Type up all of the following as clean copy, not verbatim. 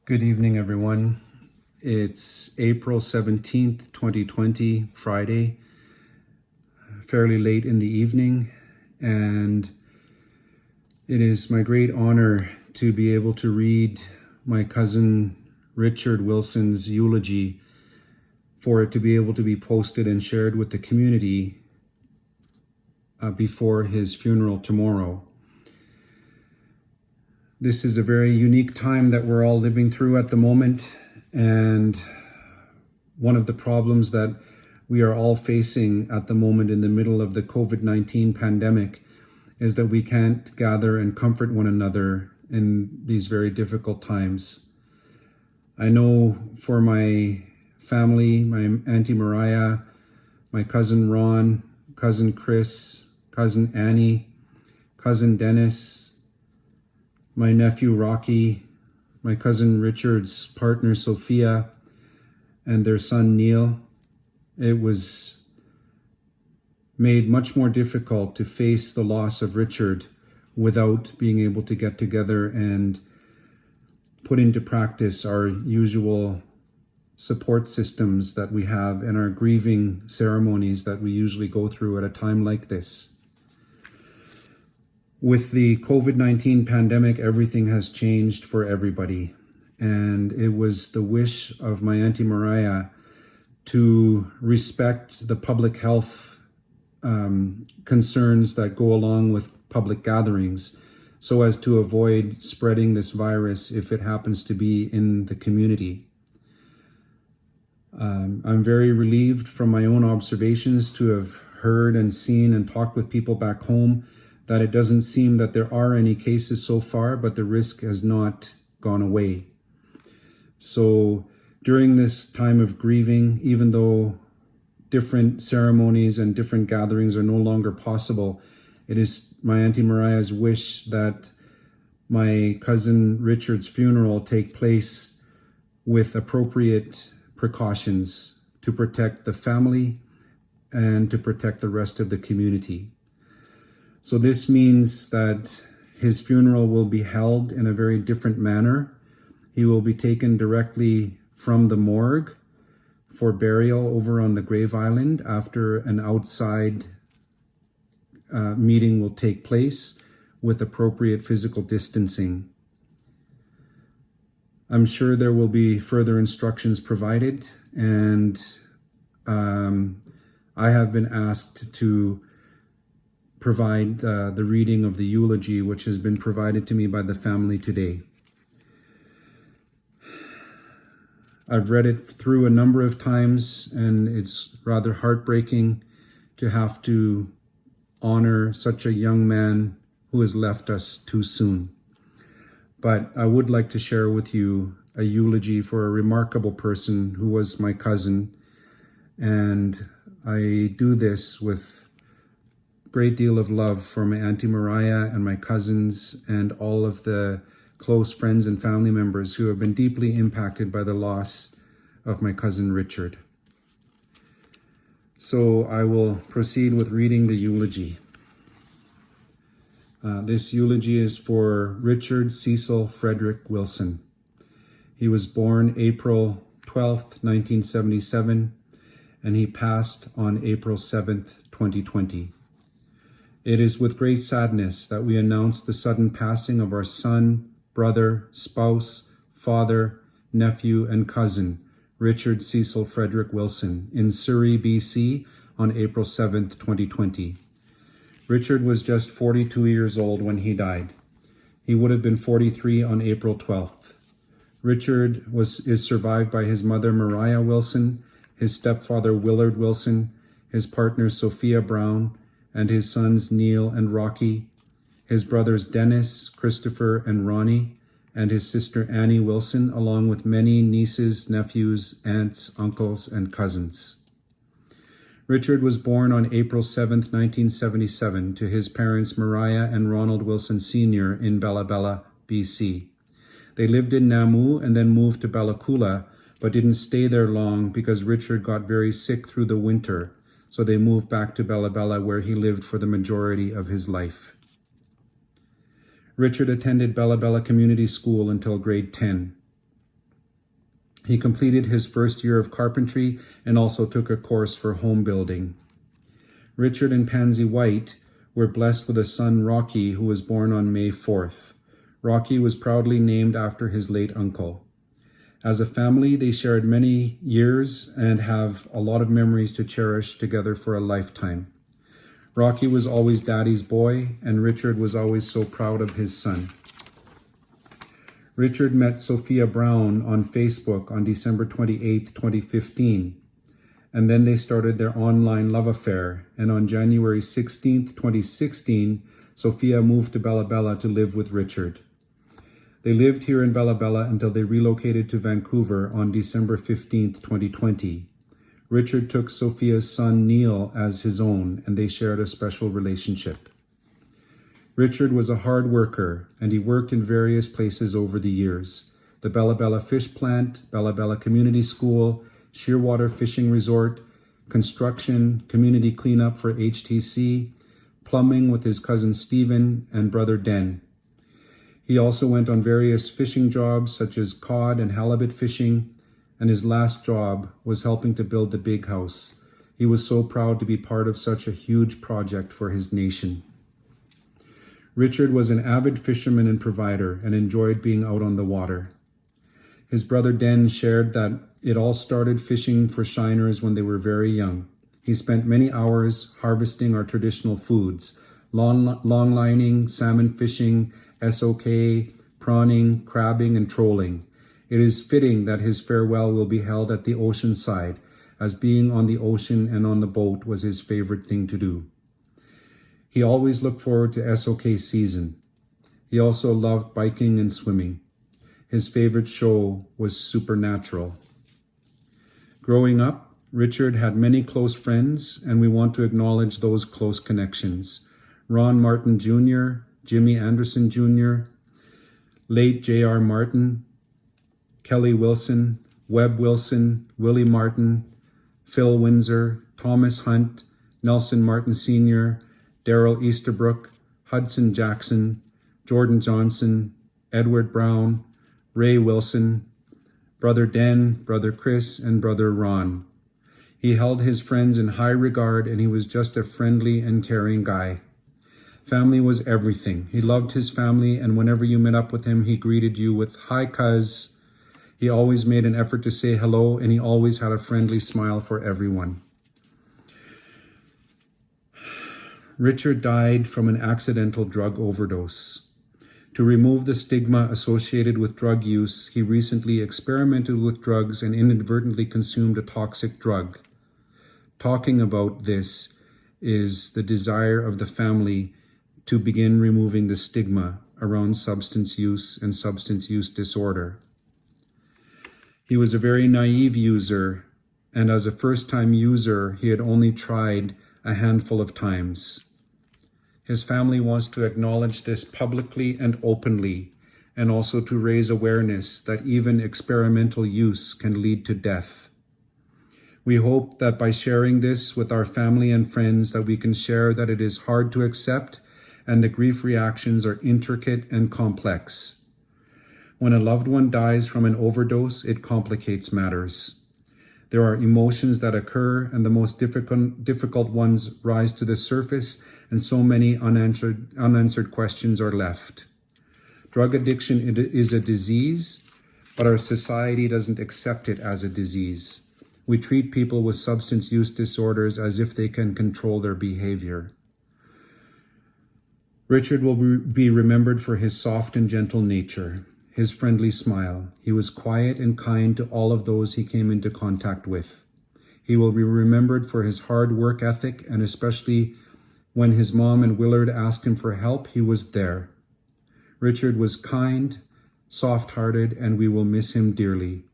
Good evening, everyone. It's April 17th, 2020, Friday, fairly late in the evening, and it is my great honor to be able to read my cousin Richard Wilson's eulogy, for it to be able to be posted and shared with the community before his funeral tomorrow. This is a very unique time that we're all living through at the moment, and one of the problems that we are all facing at the moment in the middle of the COVID-19 pandemic is that we can't gather and comfort one another in these very difficult times. I know for my family, my Aunty Mariah, my cousin Ron, cousin Chris, cousin Annie, cousin Dennis, my nephew Rocky, my cousin Richard's partner Sophia, and their son Neil, it was made much more difficult to face the loss of Richard without being able to get together and put into practice our usual support systems that we have and our grieving ceremonies that we usually go through at a time like this. With the COVID-19 pandemic, everything has changed for everybody. And it was the wish of my Aunty Mariah to respect the public health concerns that go along with public gatherings, so as to avoid spreading this virus if it happens to be in the community. I'm very relieved from my own observations to have heard and seen and talked with people back home that it doesn't seem that there are any cases so far, but the risk has not gone away. So during this time of grieving, even though different ceremonies and different gatherings are no longer possible, it is my Aunty Mariah's wish that my cousin Richard's funeral take place with appropriate precautions to protect the family and to protect the rest of the community. So this means that his funeral will be held in a very different manner. He will be taken directly from the morgue for burial over on the grave island after an outside meeting will take place with appropriate physical distancing. I'm sure there will be further instructions provided, and I have been asked to provide the reading of the eulogy, which has been provided to me by the family today. I've read it through a number of times, and it's rather heartbreaking to have to honor such a young man who has left us too soon. But I would like to share with you a eulogy for a remarkable person who was my cousin, and I do this with great deal of love for my Aunty Mariah and my cousins and all of the close friends and family members who have been deeply impacted by the loss of my cousin Richard. So I will proceed with reading the eulogy. This eulogy is for Richard Cecil Fredrick Wilson. He was born April 12th, 1977, and he passed on April 7th, 2020. It is with great sadness that we announce the sudden passing of our son, brother, spouse, father, nephew, and cousin, Richard Cecil Fredrick Wilson, in Surrey, BC, on April 7th, 2020. Richard was just 42 years old when he died. He would have been 43 on April 12th. Richard is survived by his mother, Mariah Wilson, his stepfather, Willard Wilson, his partner, Sophia Brown, and his sons Neil and Rocky, his brothers Dennis, Christopher, and Ronnie, and his sister Annie Wilson, along with many nieces, nephews, aunts, uncles, and cousins. Richard was born on April 7, 1977, to his parents Mariah and Ronald Wilson Sr. in Bella Bella, BC. They lived in Namu and then moved to Bella Coola, but didn't stay there long because Richard got very sick through the winter. So they moved back to Bella Bella, where he lived for the majority of his life. Richard attended Bella Bella Community School until grade 10. He completed his first year of carpentry and also took a course for home building. Richard and Pansy White were blessed with a son, Rocky, who was born on May 4th. Rocky was proudly named after his late uncle. As a family, they shared many years and have a lot of memories to cherish together for a lifetime. Rocky was always Daddy's boy, and Richard was always so proud of his son. Richard met Sophia Brown on Facebook on December 28, 2015, and then they started their online love affair, and on January 16, 2016, Sophia moved to Bella Bella to live with Richard. They lived here in Bella Bella until they relocated to Vancouver on December 15, 2020. Richard took Sophia's son Neil as his own, and they shared a special relationship. Richard was a hard worker, and he worked in various places over the years. The Bella Bella Fish Plant, Bella Bella Community School, Shearwater Fishing Resort, construction, community cleanup for HTC, plumbing with his cousin Stephen and brother Den. He also went on various fishing jobs such as cod and halibut fishing, and his last job was helping to build the big house. He was so proud to be part of such a huge project for his nation. Richard was an avid fisherman and provider and enjoyed being out on the water. His brother Den shared that it all started fishing for shiners when they were very young. He spent many hours harvesting our traditional foods, long lining, salmon fishing, SOK, prawning, crabbing, and trolling. It is fitting that his farewell will be held at the ocean side, as being on the ocean and on the boat was his favorite thing to do. He always looked forward to SOK season. He also loved biking and swimming. His favorite show was Supernatural. Growing up, Richard had many close friends, and we want to acknowledge those close connections. Ron Martin Jr., Jimmy Anderson Jr., late J.R. Martin, Kelly Wilson, Webb Wilson, Willie Martin, Phil Windsor, Thomas Hunt, Nelson Martin Sr., Daryl Easterbrook, Hudson Jackson, Jordan Johnson, Edward Brown, Ray Wilson, Brother Den, Brother Chris, and Brother Ron. He held his friends in high regard, and he was just a friendly and caring guy. Family was everything. He loved his family, and whenever you met up with him, he greeted you with, "Hi, cuz." He always made an effort to say hello, and he always had a friendly smile for everyone. Richard died from an accidental drug overdose. To remove the stigma associated with drug use, he recently experimented with drugs and inadvertently consumed a toxic drug. Talking about this is the desire of the family to begin removing the stigma around substance use and substance use disorder. He was a very naive user, and as a first-time user, he had only tried a handful of times. His family wants to acknowledge this publicly and openly, and also to raise awareness that even experimental use can lead to death. We hope that by sharing this with our family and friends that we can share that it is hard to accept and the grief reactions are intricate and complex. When a loved one dies from an overdose, it complicates matters. There are emotions that occur, and the most difficult ones rise to the surface, and so many unanswered questions are left. Drug addiction is a disease, but our society doesn't accept it as a disease. We treat people with substance use disorders as if they can control their behavior. Richard will be remembered for his soft and gentle nature, his friendly smile. He was quiet and kind to all of those he came into contact with. He will be remembered for his hard work ethic, and especially when his mom and Willard asked him for help, he was there. Richard was kind, soft-hearted, and we will miss him dearly.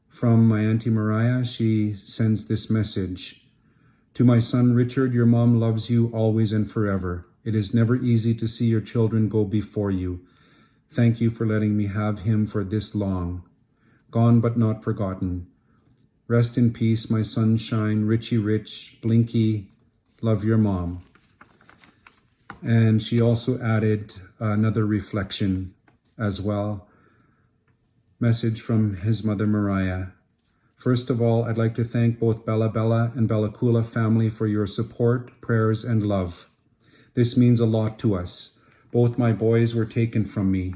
From my Aunty Mariah, she sends this message. To my son Richard, your mom loves you always and forever. It is never easy to see your children go before you. Thank you for letting me have him for this long. Gone but not forgotten. Rest in peace, my sunshine, Richie Rich, Blinky, love your mom. And she also added another reflection as well. Message from his mother Mariah. First of all, I'd like to thank both Bella Bella and Bella Kula family for your support, prayers, and love. This means a lot to us. Both my boys were taken from me.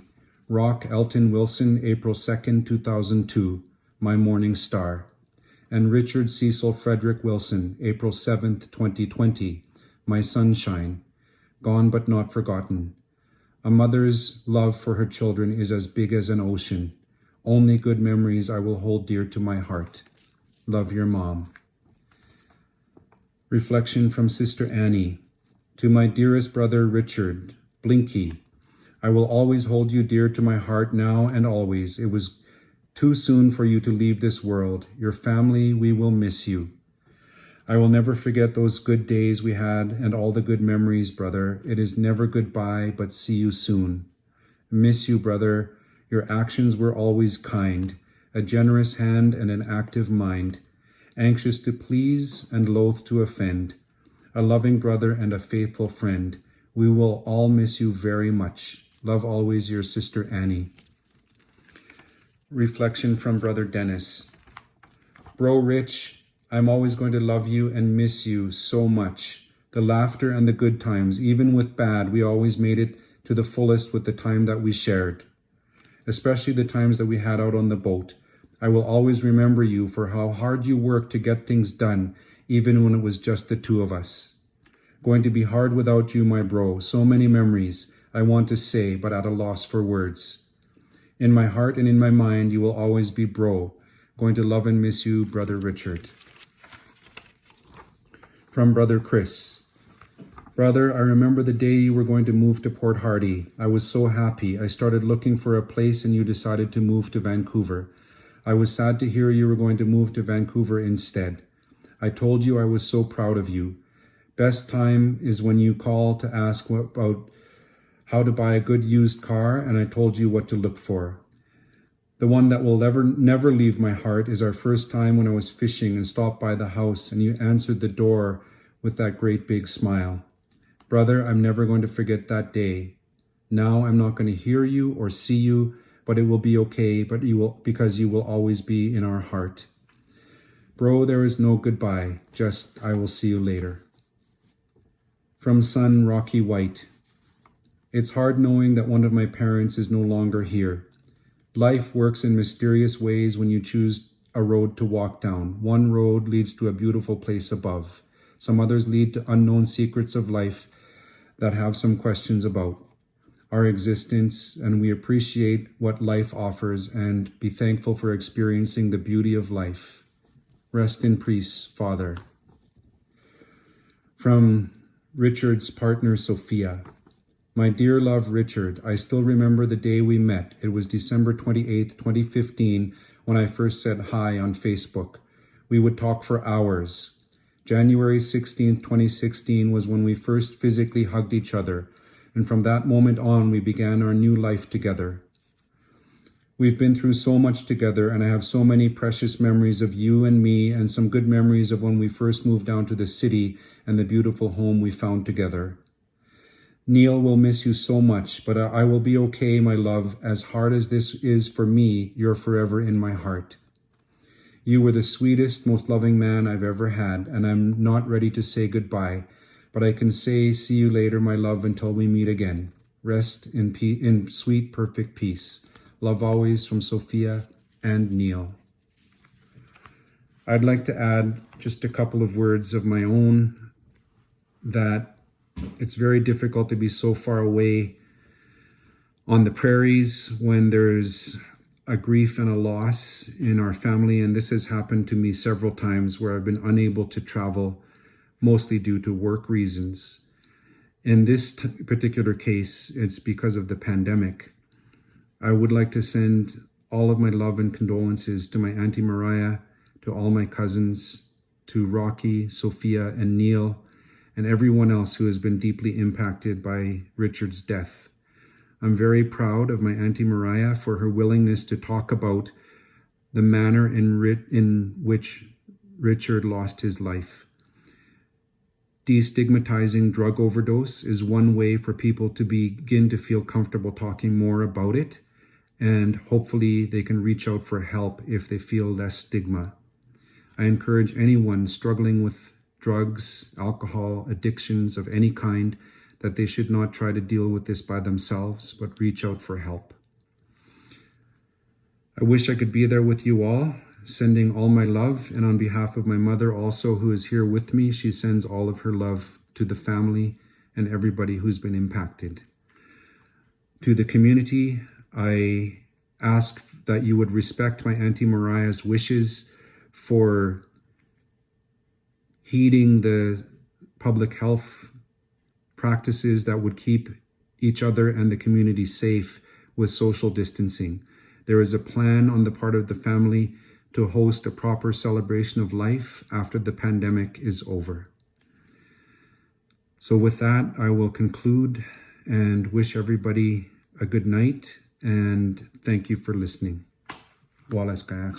Rock Elton Wilson, April 2nd, 2002, my morning star. And Richard Cecil Fredrick Wilson, April 7th, 2020, my sunshine. Gone but not forgotten. A mother's love for her children is as big as an ocean. Only good memories I will hold dear to my heart. Love, your mom. Reflection from Sister Annie. To my dearest brother Richard, Blinky, I will always hold you dear to my heart now and always. It was too soon for you to leave this world. Your family, we will miss you. I will never forget those good days we had and all the good memories, brother. It is never goodbye, but see you soon. Miss you, brother. Your actions were always kind, a generous hand and an active mind, anxious to please and loath to offend, a loving brother and a faithful friend. We will all miss you very much. Love always, your sister Annie. Reflection from Brother Dennis. Bro Rich, I'm always going to love you and miss you so much. The laughter and the good times, even with bad, we always made it to the fullest with the time that we shared. Especially the times that we had out on the boat. I will always remember you for how hard you worked to get things done, even when it was just the two of us. Going to be hard without you, my bro. So many memories I want to say, but at a loss for words. In my heart and in my mind, you will always be bro. Going to love and miss you, Brother Richard. From Brother Chris. Brother, I remember the day you were going to move to Port Hardy. I was so happy. I started looking for a place and you decided to move to Vancouver. I was sad to hear you were going to move to Vancouver instead. I told you I was so proud of you. Best time is when you call to ask about how to buy a good used car, and I told you what to look for. The one that will never leave my heart is our first time when I was fishing and stopped by the house and you answered the door with that great big smile. Brother, I'm never going to forget that day. Now I'm not going to hear you or see you, but it will be okay, because you will always be in our heart. Bro, there is no goodbye, just I will see you later. From son Rocky White. It's hard knowing that one of my parents is no longer here. Life works in mysterious ways when you choose a road to walk down. One road leads to a beautiful place above. Some others lead to unknown secrets of life that have some questions about our existence, and we appreciate what life offers and be thankful for experiencing the beauty of life. Rest in peace, Father. From Richard's partner, Sophia. My dear love, Richard, I still remember the day we met. It was December 28th, 2015, when I first said hi on Facebook. We would talk for hours. January 16th, 2016 was when we first physically hugged each other, and from that moment on, we began our new life together. We've been through so much together, and I have so many precious memories of you and me, and some good memories of when we first moved down to the city and the beautiful home we found together. Neil will miss you so much, but I will be okay, my love. As hard as this is for me, you're forever in my heart. You were the sweetest, most loving man I've ever had, and I'm not ready to say goodbye, but I can say see you later, my love, until we meet again. Rest in sweet, perfect peace. Love always, from Sophia and Neil. I'd like to add just a couple of words of my own, that it's very difficult to be so far away on the prairies when there's a grief and a loss in our family, and this has happened to me several times where I've been unable to travel, mostly due to work reasons. In this particular case, it's because of the pandemic. I would like to send all of my love and condolences to my Aunty Mariah, to all my cousins, to Rocky, Sophia, and Neil, and everyone else who has been deeply impacted by Richard's death. I'm very proud of my Aunty Mariah for her willingness to talk about the manner in which Richard lost his life. Destigmatizing drug overdose is one way for people to begin to feel comfortable talking more about it, and hopefully they can reach out for help if they feel less stigma. I encourage anyone struggling with drugs, alcohol, addictions of any kind, that they should not try to deal with this by themselves, but reach out for help. I wish I could be there with you all, sending all my love, and on behalf of my mother also, who is here with me, she sends all of her love to the family and everybody who's been impacted. To the community, I ask that you would respect my Aunty Mariah's wishes for heeding the public health practices that would keep each other and the community safe with social distancing. There is a plan on the part of the family to host a proper celebration of life after the pandemic is over. So with that, I will conclude and wish everybody a good night, and thank you for listening. Walas kaya